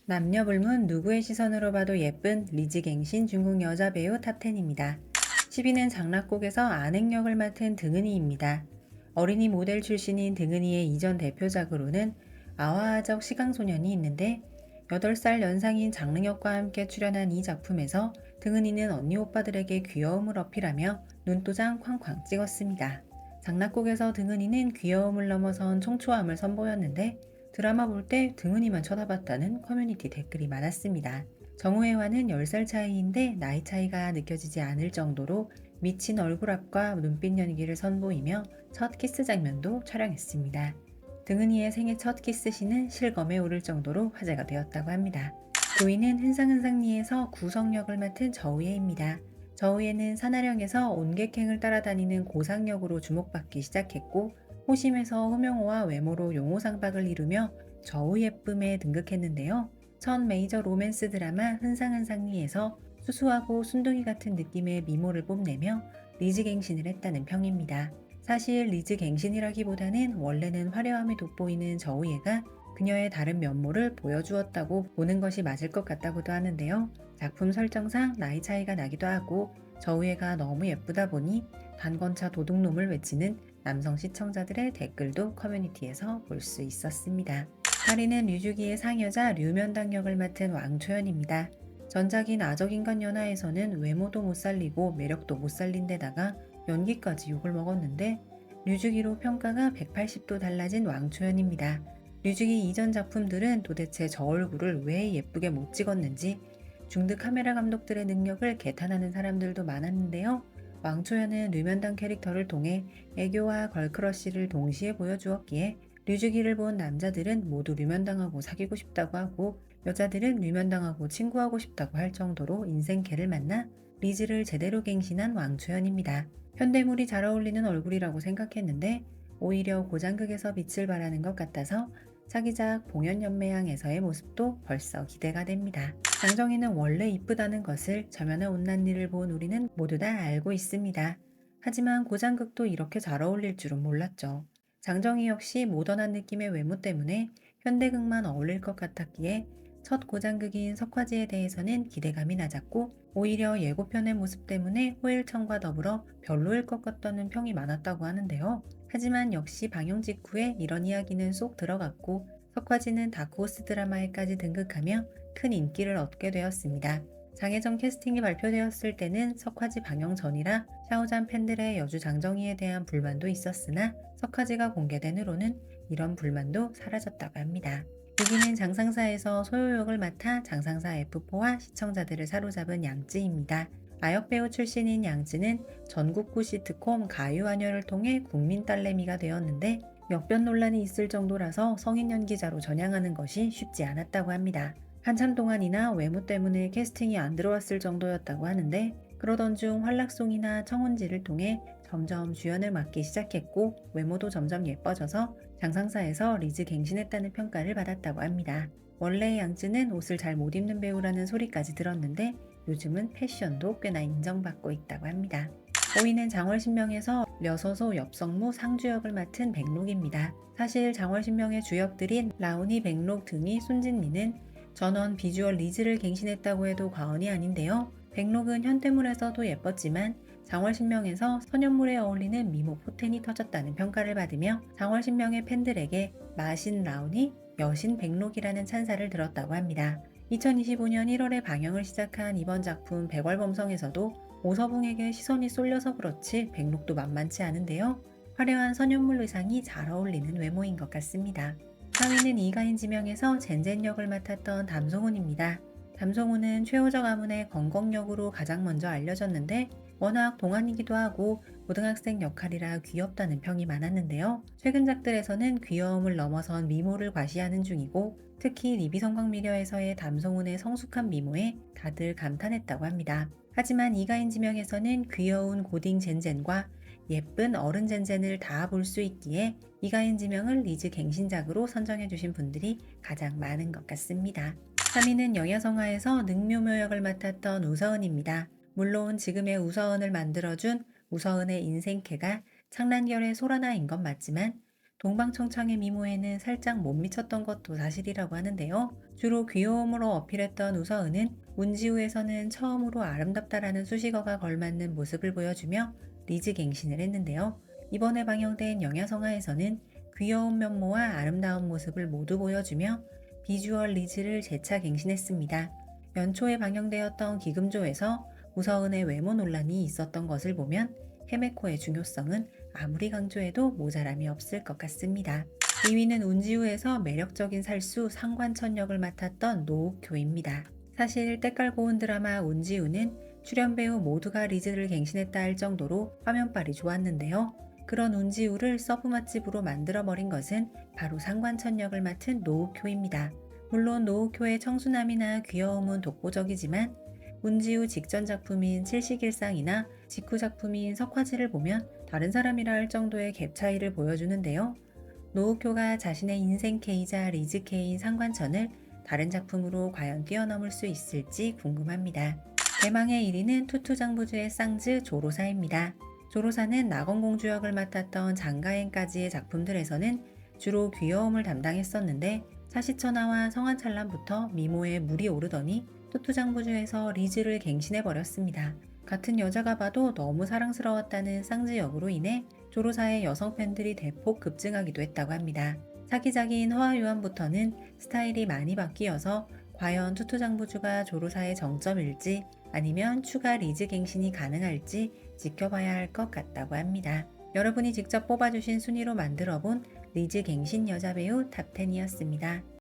남녀불문 누구의 시선으로 봐도 예쁜 리즈갱신 중국 여자 배우 탑10입니다. 10위는 장락곡에서 안행 역을 맡은 등은희입니다. 어린이 모델 출신인 등은희의 이전 대표작으로는 아화아적 시강소년이 있는데 8살 연상인 장릉혁과 함께 출연한 이 작품에서 등은희는 언니 오빠들에게 귀여움을 어필하며 눈도장 쾅쾅 찍었습니다. 장락곡에서 등은희는 귀여움을 넘어선 청초함을 선보였는데 드라마 볼 때 등은희만 쳐다봤다는 커뮤니티 댓글이 많았습니다. 정우회와는 10살 차이인데 나이 차이가 느껴지지 않을 정도로 미친 얼굴앞과 눈빛 연기를 선보이며 첫 키스 장면도 촬영했습니다. 등은희의 생애 첫 키스신은 실검에 오를 정도로 화제가 되었다고 합니다. 9위는 흔상흔상리에서 구성 역을 맡은 저우예입니다. 저우예는 산하령에서 온객행을 따라다니는 고상 역으로 주목받기 시작했고 호심에서 흠용어와 외모로 용호상박을 이루며 저우 예쁨에 등극했는데요. 첫 메이저 로맨스 드라마 흔상흔상리에서 수수하고 순둥이 같은 느낌의 미모를 뽐내며 리즈갱신을 했다는 평입니다. 사실 리즈갱신이라기보다는 원래는 화려함이 돋보이는 저우예가 그녀의 다른 면모를 보여주었다고 보는 것이 맞을 것 같다고도 하는데요. 작품 설정상 나이 차이가 나기도 하고 저우예가 너무 예쁘다 보니 단권차 도둑놈을 외치는 남성 시청자들의 댓글도 커뮤니티에서 볼 수 있었습니다. 8위는 류주기의 상여자 류면당 역을 맡은 왕초연입니다. 전작인 아적인간 연하에서는 외모도 못 살리고 매력도 못 살린 데다가 연기까지 욕을 먹었는데 류주기로 평가가 180도 달라진 왕초연입니다. 류주기 이전 작품들은 도대체 저 얼굴을 왜 예쁘게 못 찍었는지 중드 카메라 감독들의 능력을 개탄하는 사람들도 많았는데요. 왕초연은 류면당 캐릭터를 통해 애교와 걸크러쉬를 동시에 보여주었기에 류주기를 본 남자들은 모두 류면당하고 사귀고 싶다고 하고 여자들은 류면당하고 친구하고 싶다고 할 정도로 인생캐를 만나 리즈를 제대로 갱신한 왕초연입니다. 현대물이 잘 어울리는 얼굴이라고 생각했는데 오히려 고장극에서 빛을 발하는 것 같아서 차기작 봉현연매양에서의 모습도 벌써 기대가 됩니다. 장정희는 원래 이쁘다는 것을 저면에 온난 일을 본 우리는 모두 다 알고 있습니다. 하지만 고장극도 이렇게 잘 어울릴 줄은 몰랐죠. 장정희 역시 모던한 느낌의 외모 때문에 현대극만 어울릴 것 같았기에 첫 고장극인 석화지에 대해서는 기대감이 낮았고 오히려 예고편의 모습 때문에 호일청과 더불어 별로일 것 같다는 평이 많았다고 하는데요. 하지만 역시 방영 직후에 이런 이야기는 쏙 들어갔고 석화지는 다크호스 드라마에까지 등극하며 큰 인기를 얻게 되었습니다. 장혜정 캐스팅이 발표되었을 때는 석화지 방영 전이라 샤오잔 팬들의 여주 장정희에 대한 불만도 있었으나 석화지가 공개된 후로는 이런 불만도 사라졌다고 합니다. 6위는 장상사에서 소요 역을 맡아 장상사 F4와 시청자들을 사로잡은 양쯔입니다. 아역배우 출신인 양쯔는 전국구 시트콤 가요하녀를 통해 국민 딸내미가 되었는데 역변 논란이 있을 정도라서 성인 연기자로 전향하는 것이 쉽지 않았다고 합니다. 한참 동안이나 외모 때문에 캐스팅이 안 들어왔을 정도였다고 하는데 그러던 중 활락송이나 청혼지를 통해 점점 주연을 맡기 시작했고 외모도 점점 예뻐져서 장상사에서 리즈 갱신했다는 평가를 받았다고 합니다. 원래 양쯔는 옷을 잘 못 입는 배우라는 소리까지 들었는데 요즘은 패션도 꽤나 인정받고 있다고 합니다. 5위는 장월신명에서 려서소 엽성무 상주 역을 맡은 백록입니다. 사실 장월신명의 주역들인 라온이, 백록 등이 순진미는 전원 비주얼 리즈를 갱신했다고 해도 과언이 아닌데요. 백록은 현대물에서도 예뻤지만 장월신명에서 선현물에 어울리는 미모 포텐이 터졌다는 평가를 받으며 장월신명의 팬들에게 마신 라온이 여신 백록이라는 찬사를 들었다고 합니다. 2025년 1월에 방영을 시작한 이번 작품 백월범성에서도 오서붕에게 시선이 쏠려서 그렇지 백록도 만만치 않은데요. 화려한 선현물 의상이 잘 어울리는 외모인 것 같습니다. 4위는 이가인 지명에서 젠젠 역을 맡았던 담송훈입니다. 담송훈은 최호저 가문의 건공 역으로 가장 먼저 알려졌는데 워낙 동안이기도 하고 고등학생 역할이라 귀엽다는 평이 많았는데요. 최근작들에서는 귀여움을 넘어선 미모를 과시하는 중이고 특히 리비성광미려에서의 담송훈의 성숙한 미모에 다들 감탄했다고 합니다. 하지만 이가인 지명에서는 귀여운 고딩 젠젠과 예쁜 어른 젠젠을 다 볼 수 있기에 이가인 지명을 리즈 갱신작으로 선정해주신 분들이 가장 많은 것 같습니다. 3위는 영야성화에서 능묘묘 역을 맡았던 우서은입니다. 물론 지금의 우서은을 만들어준 우서은의 인생캐가 창란결의 소라나인 건 맞지만 동방청창의 미모에는 살짝 못 미쳤던 것도 사실이라고 하는데요. 주로 귀여움으로 어필했던 우서은은 운지우에서는 처음으로 아름답다라는 수식어가 걸맞는 모습을 보여주며 리즈 갱신을 했는데요. 이번에 방영된 영야성화에서는 귀여운 면모와 아름다운 모습을 모두 보여주며 비주얼 리즈를 재차 갱신했습니다. 연초에 방영되었던 기금조에서 우서은의 외모 논란이 있었던 것을 보면 헤메코의 중요성은 아무리 강조해도 모자람이 없을 것 같습니다. 2위는 운지우에서 매력적인 살수 상관천 역을 맡았던 노욱효입니다. 사실 때깔고 온 드라마 운지우는 출연 배우 모두가 리즈를 갱신했다 할 정도로 화면빨이 좋았는데요. 그런 운지우를 서브 맛집으로 만들어버린 것은 바로 상관천 역을 맡은 노욱효입니다. 물론 노욱효의 청순함이나 귀여움은 독보적이지만 운지우 직전 작품인 칠식일상이나 직후 작품인 석화지를 보면 다른 사람이라 할 정도의 갭 차이를 보여주는데요. 노욱효가 자신의 인생 K이자 리즈 K인 상관천을 다른 작품으로 과연 뛰어넘을 수 있을지 궁금합니다. 대망의 1위는 투투장부주의 쌍즈 조로사입니다. 조로사는 낙원공주 역을 맡았던 장가행까지의 작품들에서는 주로 귀여움을 담당했었는데 사시천하와 성한찬란부터 미모에 물이 오르더니 투투장부주에서 리즈를 갱신해버렸습니다. 같은 여자가 봐도 너무 사랑스러웠다는 쌍즈 역으로 인해 조로사의 여성 팬들이 대폭 급증하기도 했다고 합니다. 사기작인 허아유한부터는 스타일이 많이 바뀌어서 과연 투투장부주가 조로사의 정점일지 아니면 추가 리즈 갱신이 가능할지 지켜봐야 할 것 같다고 합니다. 여러분이 직접 뽑아주신 순위로 만들어본 리즈 갱신 여자배우 탑10이었습니다.